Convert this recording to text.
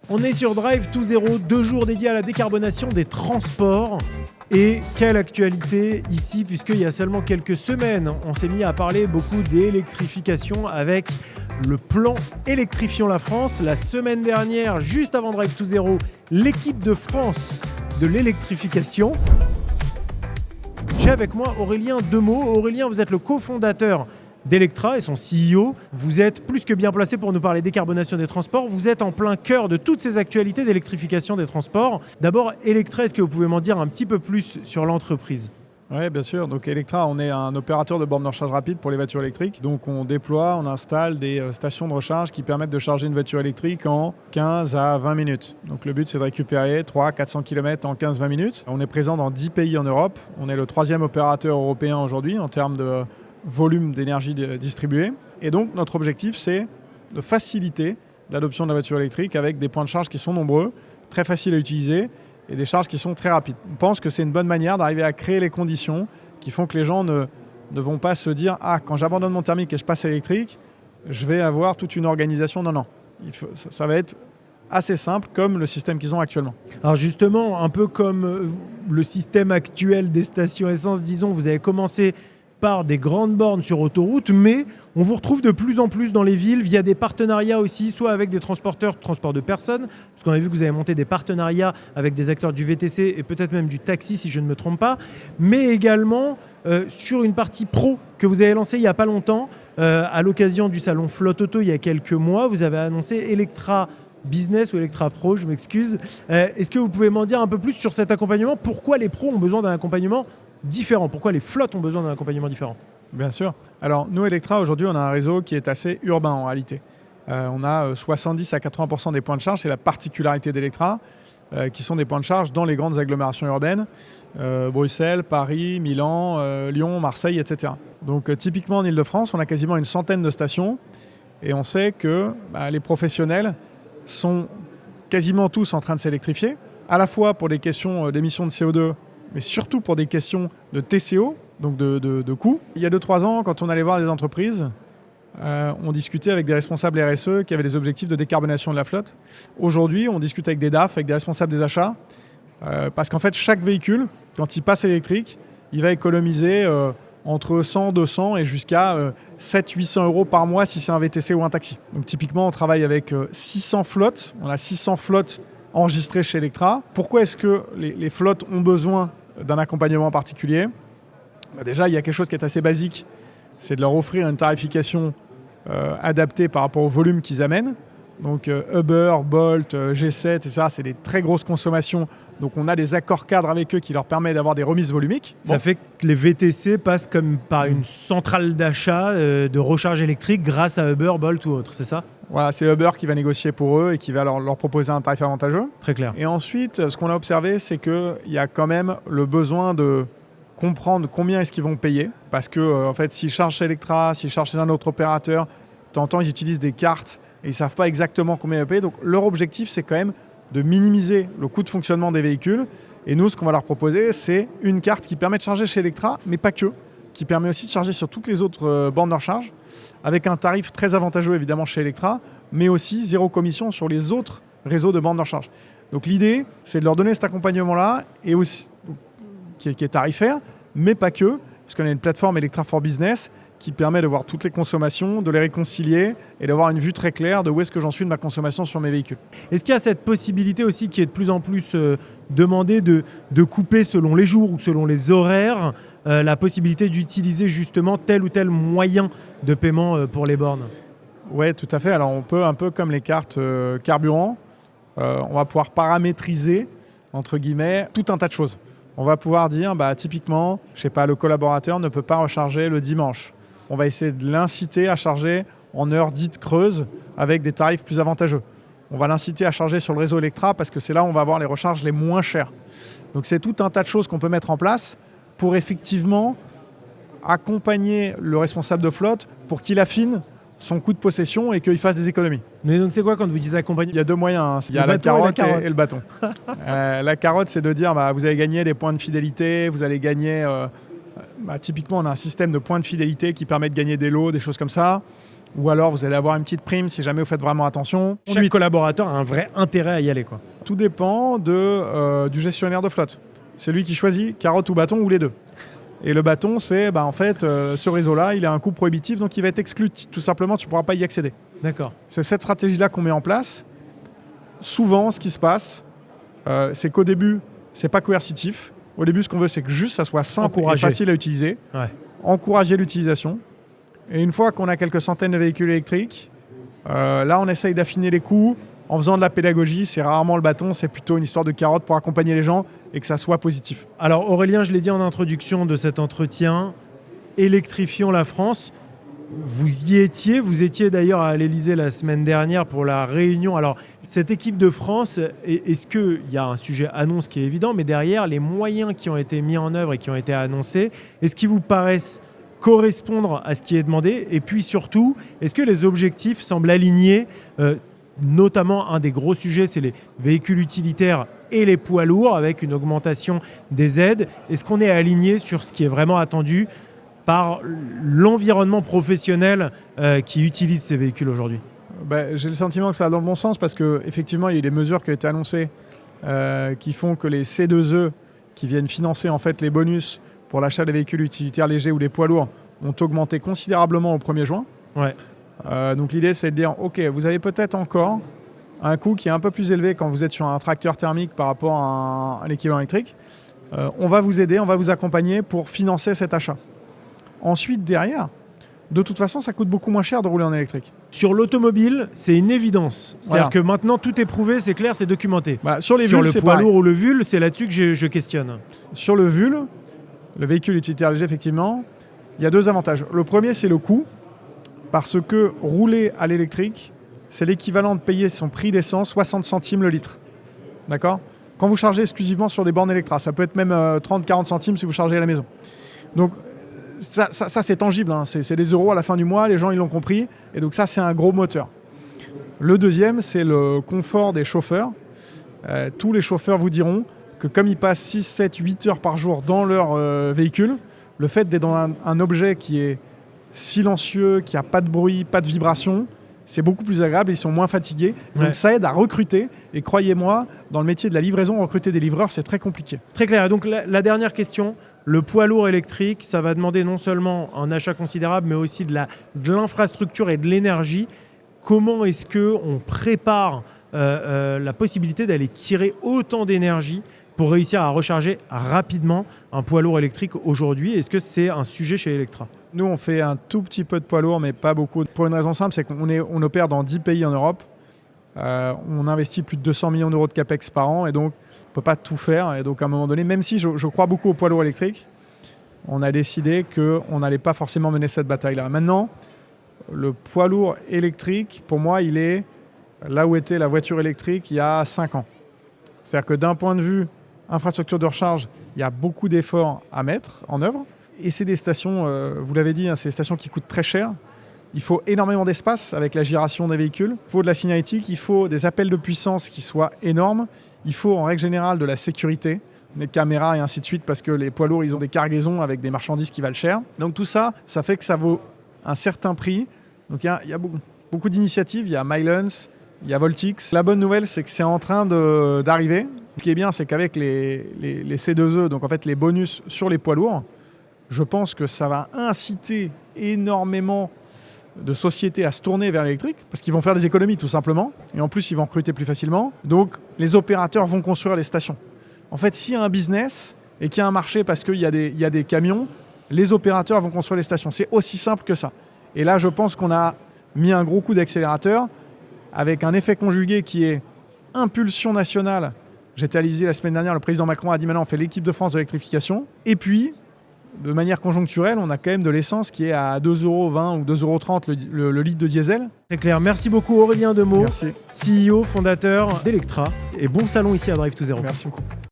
On est sur Drive to Zero, 2 jours dédiés à la décarbonation des transports. Et quelle actualité ici, puisqu'il y a seulement quelques semaines, on s'est mis à parler beaucoup d'électrification avec le plan Électrifions la France. La semaine dernière, juste avant Drive to Zero, l'équipe de France de l'électrification. J'ai avec moi Aurélien Demeaux. Aurélien, vous êtes le cofondateur d'Electra et son CEO. Vous êtes plus que bien placé pour nous parler décarbonation des transports. Vous êtes en plein cœur de toutes ces actualités d'électrification des transports. D'abord, Electra, est-ce que vous pouvez m'en dire un petit peu plus sur l'entreprise ? Oui, bien sûr. Donc Electra, on est un opérateur de bornes de recharge rapide pour les voitures électriques. Donc on déploie, on installe des stations de recharge qui permettent de charger une voiture électrique en 15 à 20 minutes. Donc le but, c'est de récupérer 300-400 km en 15-20 minutes. On est présent dans 10 pays en Europe. On est le 3e opérateur européen aujourd'hui en termes de volume d'énergie distribuée. Et donc notre objectif, c'est de faciliter l'adoption de la voiture électrique avec des points de charge qui sont nombreux, très faciles à utiliser, et des charges qui sont très rapides. On pense que c'est une bonne manière d'arriver à créer les conditions qui font que les gens ne vont pas se dire « Ah, quand j'abandonne mon thermique et je passe à l'électrique, je vais avoir toute une organisation. » Non. Ça va être assez simple comme le système qu'ils ont actuellement. Alors justement, un peu comme le système actuel des stations essence, disons, vous avez commencé par des grandes bornes sur autoroute, mais on vous retrouve de plus en plus dans les villes via des partenariats aussi, soit avec des transporteurs, transport de personnes, parce qu'on a vu que vous avez monté des partenariats avec des acteurs du VTC et peut-être même du taxi si je ne me trompe pas, mais également sur une partie pro que vous avez lancée il n'y a pas longtemps, à l'occasion du salon Flotte Auto il y a quelques mois, vous avez annoncé Electra Business ou Electra Pro, je m'excuse. Est-ce que vous pouvez m'en dire un peu plus sur cet accompagnement ? Pourquoi les pros ont besoin d'un accompagnement différent ? Pourquoi les flottes ont besoin d'un accompagnement différent ? Bien sûr. Alors nous, Electra, aujourd'hui, on a un réseau qui est assez urbain en réalité. On a 70 à 80% des points de charge, c'est la particularité d'Electra, qui sont des points de charge dans les grandes agglomérations urbaines, Bruxelles, Paris, Milan, Lyon, Marseille, etc. Donc typiquement en Ile-de-France, on a quasiment une centaine de stations et on sait que les professionnels sont quasiment tous en train de s'électrifier, à la fois pour des questions d'émissions de CO2, mais surtout pour des questions de TCO, donc de coûts. Il y a 2-3 ans, quand on allait voir des entreprises, on discutait avec des responsables RSE qui avaient des objectifs de décarbonation de la flotte. Aujourd'hui, on discute avec des DAF, avec des responsables des achats, parce qu'en fait, chaque véhicule, quand il passe électrique, il va économiser entre 100, 200 et jusqu'à 700-800 euros par mois si c'est un VTC ou un taxi. Donc typiquement, on travaille avec 600 flottes. On a 600 flottes enregistrées chez Electra. Pourquoi est-ce que les flottes ont besoin d'un accompagnement particulier ? Déjà, il y a quelque chose qui est assez basique, c'est de leur offrir une tarification adaptée par rapport au volume qu'ils amènent. Donc Uber, Bolt, G7, etc., c'est des très grosses consommations. Donc on a des accords cadres avec eux qui leur permettent d'avoir des remises volumiques. Ça fait que les VTC passent comme par une centrale d'achat de recharge électrique grâce à Uber, Bolt ou autre, c'est ça ? Voilà, c'est Uber qui va négocier pour eux et qui va leur proposer un tarif avantageux. Très clair. Et ensuite, ce qu'on a observé, c'est qu'il y a quand même le besoin de comprendre combien est-ce qu'ils vont payer. Parce que, en fait, s'ils chargent chez Electra, s'ils chargent chez un autre opérateur, de temps en temps, ils utilisent des cartes et ils ne savent pas exactement combien ils vont payer. Donc, leur objectif, c'est quand même de minimiser le coût de fonctionnement des véhicules. Et nous, ce qu'on va leur proposer, c'est une carte qui permet de charger chez Electra, mais pas que, qui permet aussi de charger sur toutes les autres bornes de recharge, avec un tarif très avantageux, évidemment, chez Electra, mais aussi zéro commission sur les autres réseaux de bornes de recharge. Donc, l'idée, c'est de leur donner cet accompagnement-là, et aussi, qui est tarifaire, mais pas que, parce qu'on a une plateforme Electra for Business qui permet de voir toutes les consommations, de les réconcilier et d'avoir une vue très claire de où est-ce que j'en suis de ma consommation sur mes véhicules. Est-ce qu'il y a cette possibilité aussi qui est de plus en plus demandée de couper selon les jours ou selon les horaires la possibilité d'utiliser justement tel ou tel moyen de paiement pour les bornes ? Oui, tout à fait. Alors on peut, un peu comme les cartes carburant, on va pouvoir paramétriser, entre guillemets, tout un tas de choses. On va pouvoir dire, typiquement, le collaborateur ne peut pas recharger le dimanche. On va essayer de l'inciter à charger en heures dites creuses avec des tarifs plus avantageux. On va l'inciter à charger sur le réseau Electra parce que c'est là où on va avoir les recharges les moins chères. Donc c'est tout un tas de choses qu'on peut mettre en place pour effectivement accompagner le responsable de flotte pour qu'il affine son coût de possession et qu'il fasse des économies. Mais donc c'est quoi quand vous dites accompagner ? Il y a 2 moyens. Il y a la carotte et le bâton. La carotte, c'est de dire vous allez gagner des points de fidélité, vous allez gagner... typiquement, on a un système de points de fidélité qui permet de gagner des lots, des choses comme ça. ou alors vous allez avoir une petite prime si jamais vous faites vraiment attention. Chaque collaborateur a un vrai intérêt à y aller, quoi. Tout dépend du gestionnaire de flotte. C'est lui qui choisit carotte ou bâton ou les deux. Et le bâton, c'est en fait, ce réseau-là, il a un coût prohibitif, donc il va être exclu. Tout simplement, tu ne pourras pas y accéder. D'accord. C'est cette stratégie-là qu'on met en place. Souvent, ce qui se passe, c'est qu'au début, c'est pas coercitif. Au début, ce qu'on veut, c'est que juste ça soit simple et facile à utiliser. Ouais. Encourager l'utilisation. Et une fois qu'on a quelques centaines de véhicules électriques, là, on essaye d'affiner les coûts en faisant de la pédagogie. C'est rarement le bâton, c'est plutôt une histoire de carotte pour accompagner les gens et que ça soit positif. Alors Aurélien, je l'ai dit en introduction de cet entretien, électrifions la France. Vous y étiez, vous étiez d'ailleurs à l'Elysée la semaine dernière pour la réunion. Alors, cette équipe de France, est-ce qu'il y a un sujet annonce qui est évident, mais derrière, les moyens qui ont été mis en œuvre et qui ont été annoncés, est-ce qu'ils vous paraissent correspondre à ce qui est demandé? Et puis surtout, est-ce que les objectifs semblent alignés notamment, un des gros sujets, c'est les véhicules utilitaires et les poids lourds, avec une augmentation des aides. Est-ce qu'on est aligné sur ce qui est vraiment attendu par l'environnement professionnel qui utilise ces véhicules aujourd'hui? J'ai le sentiment que ça va dans le bon sens parce qu'effectivement, il y a eu des mesures qui ont été annoncées qui font que les C2E, qui viennent financer en fait les bonus pour l'achat des véhicules utilitaires légers ou des poids lourds, ont augmenté considérablement au 1er juin. Ouais. Donc l'idée, c'est de dire, OK, vous avez peut-être encore un coût qui est un peu plus élevé quand vous êtes sur un tracteur thermique par rapport à un équivalent électrique. On va vous aider, on va vous accompagner pour financer cet achat. Ensuite, derrière, de toute façon, ça coûte beaucoup moins cher de rouler en électrique. Sur l'automobile, c'est une évidence. C'est-à-dire que maintenant, tout est prouvé, c'est clair, c'est documenté. Sur le poids lourd ou le VUL, c'est là-dessus que je questionne. Sur le VUL, le véhicule utilitaire léger, effectivement, il y a 2 avantages. Le premier, c'est le coût, parce que rouler à l'électrique, c'est l'équivalent de payer son prix d'essence 60 centimes le litre. D'accord ? Quand vous chargez exclusivement sur des bornes Electra, ça peut être même 30-40 centimes si vous chargez à la maison. Donc, ça c'est tangible, hein. C'est des euros à la fin du mois, les gens ils l'ont compris, et donc ça c'est un gros moteur. Le deuxième, c'est le confort des chauffeurs. Tous les chauffeurs vous diront que comme ils passent 6, 7, 8 heures par jour dans leur véhicule, le fait d'être dans un objet qui est silencieux, qui n'a pas de bruit, pas de vibration, c'est beaucoup plus agréable, ils sont moins fatigués. Donc ça aide à recruter, et croyez-moi, dans le métier de la livraison, recruter des livreurs, c'est très compliqué. Très clair. Et donc la dernière question, le poids lourd électrique, ça va demander non seulement un achat considérable, mais aussi de l'infrastructure et de l'énergie. Comment est-ce qu'on prépare la possibilité d'aller tirer autant d'énergie pour réussir à recharger rapidement un poids lourd électrique aujourd'hui? Est-ce que c'est un sujet chez Electra? Nous, on fait un tout petit peu de poids lourd, mais pas beaucoup. Pour une raison simple, c'est qu'on opère dans 10 pays en Europe. On investit plus de 200 millions d'euros de CAPEX par an, et donc on ne peut pas tout faire. Et donc à un moment donné, même si je crois beaucoup au poids lourd électrique, on a décidé qu'on n'allait pas forcément mener cette bataille-là. Maintenant, le poids lourd électrique, pour moi, il est là où était la voiture électrique il y a 5 ans. C'est-à-dire que d'un point de vue infrastructure de recharge, il y a beaucoup d'efforts à mettre en œuvre. Et c'est des stations, vous l'avez dit, hein, c'est des stations qui coûtent très cher. Il faut énormément d'espace avec la giration des véhicules. Il faut de la signalétique, il faut des appels de puissance qui soient énormes. Il faut en règle générale de la sécurité, des caméras et ainsi de suite, parce que les poids lourds, ils ont des cargaisons avec des marchandises qui valent cher. Donc tout ça, ça fait que ça vaut un certain prix. Donc il y a beaucoup d'initiatives. Il y a Milence, il y a Voltix. La bonne nouvelle, c'est que c'est en train d'arriver. Ce qui est bien, c'est qu'avec les C2E, donc en fait les bonus sur les poids lourds, je pense que ça va inciter énormément de sociétés à se tourner vers l'électrique, parce qu'ils vont faire des économies tout simplement, et en plus ils vont recruter plus facilement. Donc les opérateurs vont construire les stations. En fait, s'il y a un business et qu'il y a un marché parce qu'il y a des camions, les opérateurs vont construire les stations. C'est aussi simple que ça. Et là, je pense qu'on a mis un gros coup d'accélérateur avec un effet conjugué qui est impulsion nationale. J'étais à l'Élysée la semaine dernière, le président Macron a dit maintenant on fait l'équipe de France de l'électrification. Et puis, de manière conjoncturelle, on a quand même de l'essence qui est à 2,20 € ou 2,30 € le litre de diesel. Très clair. Merci beaucoup Aurélien Demeaux, Merci. CEO, fondateur d'Electra. Et bon salon ici à Drive to Zero. Merci beaucoup.